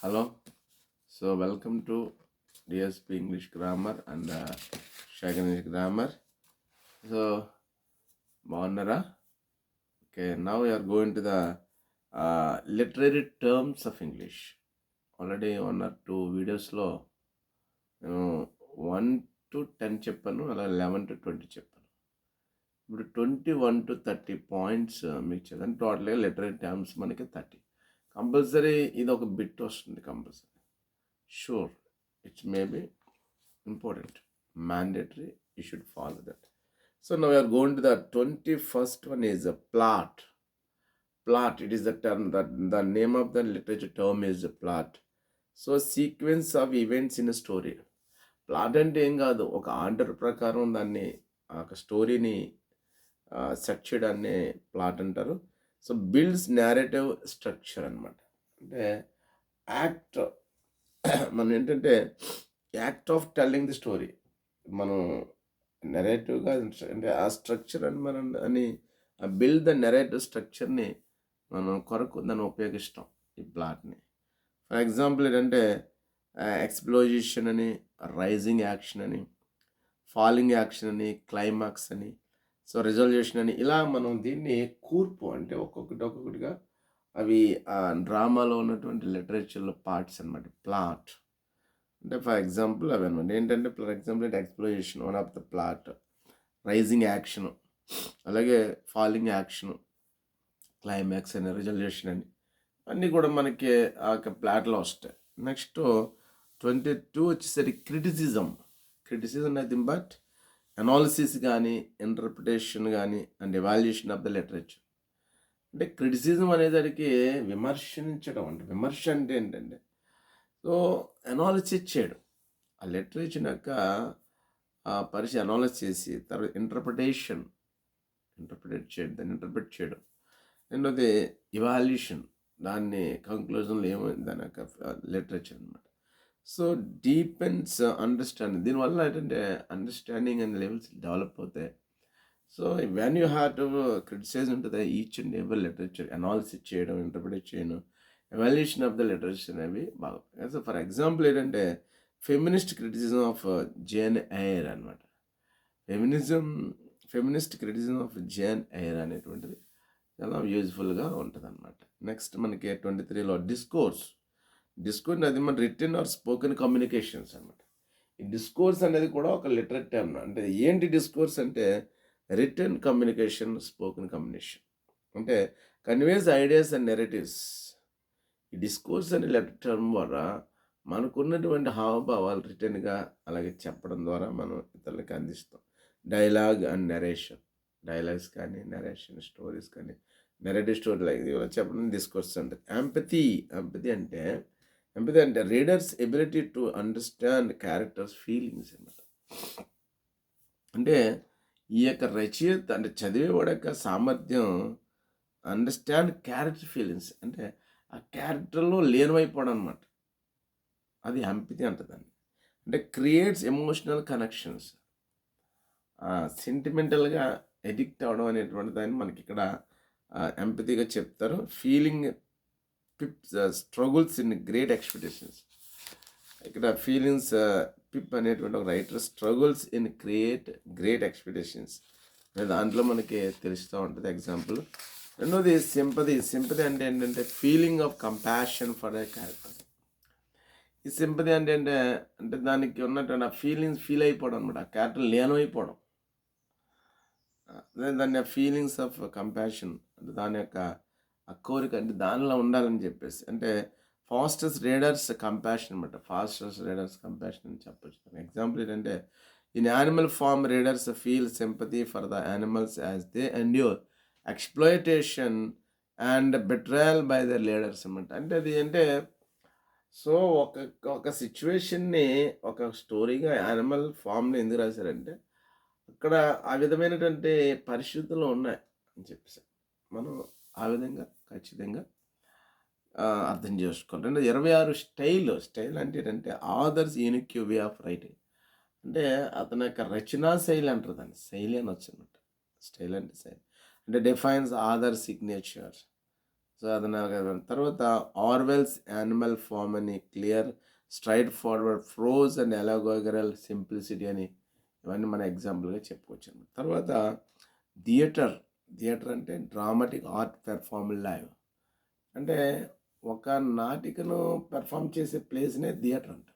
Hello. So welcome to DSP English Grammar and Shagan English Grammar. So Baunara. Okay, now we are going to the literary terms of English. Already 1 or 2 videos నేను 1 to 10 చెప్పాను, అలా 11 to 20 చెప్పాను. ఇప్పుడు 21 to 30 points మీకు చదివాను. టోటల్గా literary terms మనకి 30. Compulsory ఇది ఒక బిట్ వస్తుంది compulsory. Sure, it may be important, mandatory, you should follow that. So now we are going to the 21st one is a plot. Plot, it is the term, that the name of the literature term is a plot. So sequence of events in a story. Plot అంటే ఏం కాదు, ఒక order ప్రకారం దాన్ని ఒక స్టోరీని set చేయడాన్ని plot అంటారు. సో బిల్డ్స్ నేరేటివ్ స్ట్రక్చర్ అనమాట. అంటే యాక్ట్ మనం ఏంటంటే act of telling the story, మనం నెరేటివ్గా అంటే ఆ స్ట్రక్చర్ అని మనం అని బిల్డ్ ద నెరేటివ్ స్ట్రక్చర్ని మనం కొరకు దాన్ని ఉపయోగిస్తాం ఈ ప్లాట్ని. ఫర్ ఎగ్జాంపుల్ ఏంటంటే ఎక్స్ప్లోజిషన్ అని, రైజింగ్ యాక్షన్ అని, ఫాలింగ్ యాక్షన్ అని, క్లైమాక్స్ అని, సో రిజల్యూషన్ అని, ఇలా మనం దీన్ని కూర్పు అంటే ఒక్కొక్కటిగా అవి ఆ డ్రామాలో ఉన్నటువంటి లిటరేచర్లో పార్ట్స్ అనమాట. ప్లాట్ అంటే ఫర్ ఎగ్జాంపుల్ అవి అనమాట. ఏంటంటే ఫర్ ఎగ్జాంపుల్ అంటే exposition one of the plot, rising action, అలాగే ఫాలింగ్ యాక్షన్, క్లైమాక్స్ అని, రిజల్యూషన్ అని, అన్నీ కూడా మనకి ఆ యొక్క ప్లాట్లో వస్తాయి. నెక్స్ట్ 22 వచ్చేసరికి క్రిటిసిజం నథింగ్ బట్ అనాలిసిస్ కానీ, ఇంటర్ప్రిటేషన్ కానీ and evaluation of the literature. అంటే క్రిటిసిజం అనేసరికి విమర్శించడం, అంటే విమర్శ అంటే ఏంటంటే సో అనాలిసిస్ చేయడం, ఆ లిటరేచర్ యొక్క అనాలిసిస్ చేసి తర్వాత ఇంటర్ప్రిటేట్ చేయడం, దాన్ని ఇంటర్ప్రిట్ చేయడం. రెండోది ఇవాల్యూషన్, దాన్ని కంక్లూజన్లో ఏమైంది దాని యొక్క లిటరేచర్ అనమాట. సో డీపెన్స్ అండర్స్టాండింగ్, దీనివల్ల ఏంటంటే అండర్స్టాండింగ్ అండ్ లెవెల్స్ డెవలప్ అవుతాయి. So when you have to criticise ఉంటుంది each and every literature, analysis చేయడం, ఇంటర్ప్రిటేట్ చేయడం, ఎవాల్యుయేషన్ ఆఫ్ ద లిటరేచర్ అనేవి బాగా. సో ఫర్ ఎగ్జాంపుల్ ఏంటంటే feminist criticism of Jane Eyre అనమాట. Feminist criticism of Jane Eyre అనేటువంటిది చాలా యూజ్ఫుల్గా ఉంటుంది అనమాట. నెక్స్ట్ మనకి 23లో డిస్కోర్స్ అది మన రిటన్ ఆర్ స్పోకెన్ కమ్యూనికేషన్స్ అనమాట. ఈ డిస్కోర్స్ అనేది కూడా ఒక లిటరేట్ టర్మ్. అంటే ఏంటి డిస్కోర్స్ అంటే రిటన్ కమ్యూనికేషన్, స్పోకెన్ కమ్యూనికేషన్, అంటే కన్వేస్ ఐడియాస్ అండ్ నెరేటివ్స్. ఈ డిస్కోర్స్ అనే లెటర్ టర్మ్ ద్వారా మనకున్నటువంటి హావభావాలు రిటర్న్గా అలాగే చెప్పడం ద్వారా మనం ఇతరులకి అందిస్తాం. డైలాగ్ అండ్ నెరేషన్, డైలాగ్స్ కానీ, నెరేషన్ స్టోరీస్ కానీ, నెరేటివ్ స్టోరీ లైక్ ఇవన్నీ చెప్పడం డిస్కోర్స్ అంటే. ఎంపతి అంటే readers ability to understand characters feelings అన్నమాట. అంటే ఈ యొక్క రచయిత అంటే చదివేవాడు యొక్క సామర్థ్యం అండర్స్టాండ్ క్యారెక్టర్ ఫీలింగ్స్, అంటే ఆ క్యారెక్టర్లో లీనమైపోవడం అనమాట. అది ఎంపతి అంటుందండి. అంటే క్రియేట్స్ ఎమోషనల్ కనెక్షన్స్, సెంటిమెంటల్గా ఎడిక్ట్ అవ్వడం అనేటువంటి దాన్ని మనకి ఇక్కడ ఎంపతిగా చెప్తారు. Feeling struggles in great expectations. ఇక్కడ ఫీలింగ్స్ పిప్ అనేటువంటి ఒక writer struggles in great expectations అనే దాంట్లో మనకి తెలుస్తూ ఉంటుంది ఎగ్జాంపుల్. రెండోది సింపతి అంటే ఏంటంటే feeling of compassion for a character. ఈ సింపతి అంటే దానికి ఉన్నటువంటి ఆ ఫీలింగ్స్ ఫీల్ అయిపోవడం అనమాట, ఆ క్యారెక్టర్ లీనమైపోవడం. దాన్ని ఫీలింగ్స్ ఆఫ్ కంపాషన్ అంటే దాని యొక్క ఆ కోరిక, అంటే దానిలో ఉండాలని చెప్పేసి, అంటే ఫాస్టెస్ట్ రీడర్స్ కంపాషన్ అనమాట. ఫాస్టెస్ట్ రీడర్స్ కంపాషన్ అని చెప్పొచ్చు. ఎగ్జాంపుల్ ఏంటంటే in Animal Farm readers feel sympathy for the animals as they endure exploitation and betrayal by the leaders అనమాట. అంటే అది అంటే సో ఒక సిచ్యువేషన్ని ఒక స్టోరీగా యానిమల్ ఫామ్ని ఎందుకు రాశారంటే అక్కడ ఆ విధమైనటువంటి పరిస్థితులు ఉన్నాయి అని చెప్పేసి మనం ఆ విధంగా ఖచ్చితంగా అర్థం చేసుకోవాలి. 26 స్టైల్ అంటే ఏంటంటే ఆదర్స్ యూనిక్ వే ఆఫ్ రైటింగ్, అంటే అతని యొక్క రచనా శైలి అంటారు దాన్ని, శైలి అని వచ్చిందన్నమాట. స్టైల్ అంటే శైలి అంటే డిఫైన్స్ ఆదర్ సిగ్నేచర్, సో అది నాకు తర్వాత ఆర్వెల్స్ యానిమల్ ఫామ్ అని clear straightforward prose and ఎలాగోగరల్ సింప్లిసిటీ అని ఇవన్నీ మన ఎగ్జాంపుల్గా చెప్పుకోవచ్చు అనమాట. తర్వాత థియేటర్ అంటే డ్రామాటిక్ ఆర్ట్ పెర్ఫార్మ్ లైవ్. అంటే ఒక నాటికను పెర్ఫామ్ చేసే ప్లేస్నే థియేటర్ అంటారు.